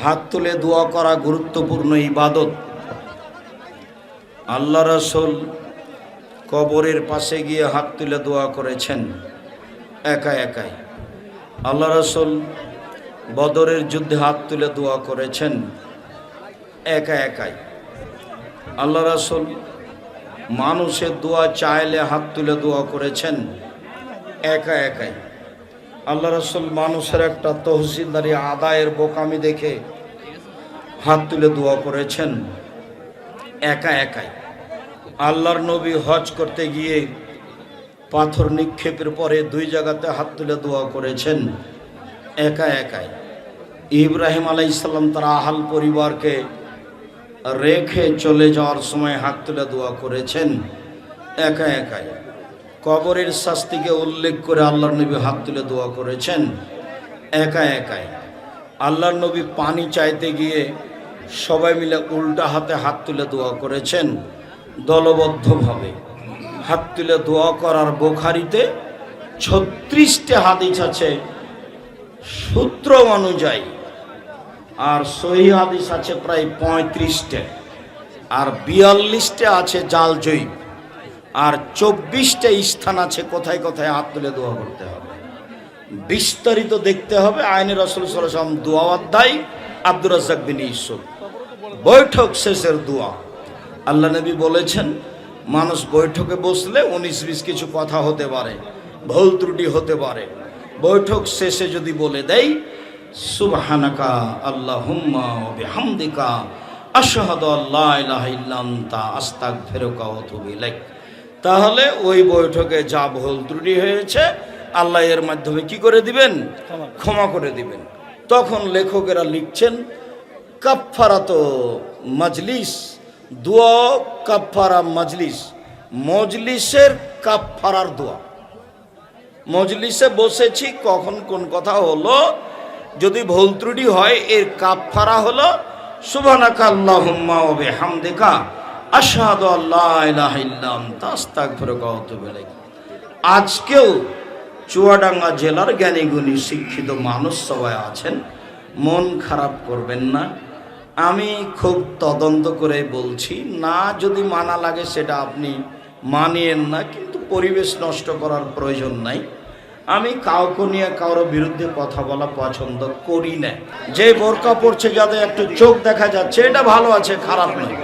হাত তুলে দোয়া করা গুরুত্বপূর্ণ ইবাদত। আল্লাহ রাসূল কবরের পাশে গিয়ে হাত তুলে দোয়া করেছেন একা একাই। আল্লাহ রাসূল বদরের যুদ্ধে হাত তুলে দোয়া করেছেন একা একাই। আল্লাহ রাসূল মানুষের দোয়া চাইলে হাত তুলে দোয়া করেছেন একা একাই। আল্লাহ রাসূল মানুষের একটা তহসিলদারি আদায়ের বোকামি দেখে হাত তুলে দোয়া করেছেন একা একাই। আল্লাহর নবী হজ করতে গিয়ে পাথর নিক্ষেপের পরে দুই জায়গাতে হাত তুলে দোয়া করেছেন একা একাই। ইব্রাহিম আলাইহিস সালাম তার আহাল পরিবারকে রেখে চলে যাওয়ার সময় হাত তুলে দোয়া করেছেন একা একাই। কবরের শাস্তিকে উল্লেখ করে আল্লাহর নবী হাত তুলে দোয়া করেছেন একা একাই। আল্লাহর নবী পানি চাইতে গিয়ে সবাই মিলে উল্টা হাতে হাত তুলে দোয়া করেছেন দলবদ্ধভাবে। হাত তুলে দোয়া করার বুখারীতে 36টা হাদিস আছে সূত্র অনুযায়ী, আর সহিহ হাদিস আছে প্রায় 35টা, আর 42টা আছে জাল জয়ী, আর 24টা স্থান আছে কোথায় কোথায় হাত তুলে দোয়া করতে হবে। বিস্তারিত দেখতে হবে আইনে রাসূল সাল্লাল্লাহু আলাইহি ওয়াসাল্লাম দোয়া অধ্যায়, আব্দুর রাজ্জাক বিন ইউসুফ। বৈঠক শেষের দোয়া। আল্লাহ নবী বলেছেন মানুষ বৈঠকে বসলে 19-20 কিছু কথা হতে পারে, ভুল ত্রুটি হতে পারে। বৈঠক শেষে যদি বলে দেয় সুবহানাকা আল্লাহুম্মা ওয়া বিহামদিকা আশহাদু আল্লা ইলাহা ইল্লা আনতা আস্তাগফিরুকা ওয়া আতুবু ইলাইক, তাহলে ওই বৈঠকে যা ভুল ত্রুটি হয়েছে আল্লাহ এর মাধ্যমে কি করে দিবেন? ক্ষমা করে দিবেন। তখন লেখকেরা লিখছেন কাফফারাত মাজলিস, দোয়া কাফফারা মাজলিস, মজলিসের কাফফারার দোয়া। মজলিসে বসেছি, কখন কোন কথা হলো, যদি ভুল ত্রুটি হয় এর কাফফারা হলো সুবহানাকা আল্লাহুম্মা ওয়া বিহামদিকা আশহাদু আল্লা ইলাহা ইল্লা আনতা আস্তাগফিরুকা ওয়া আতুবু ইলাইক। আজকেও চুয়াডাঙ্গা জেলার জ্ঞানীগুণী শিক্ষিত মানুষ সবাই আছেন, মন খারাপ করবেন না। আমি খুব তদন্ত করে বলছি, না যদি মানা লাগে সেটা আপনি মানিয়েন না, কিন্তু পরিবেশ নষ্ট করার প্রয়োজন নাই। আমি কাউকে নিয়ে কারোর বিরুদ্ধে কথা বলা পছন্দ করি না। যে বোরকা পড়ছে যাতে একটু চোখ দেখা যাচ্ছে এটা ভালো আছে, খারাপ নয়।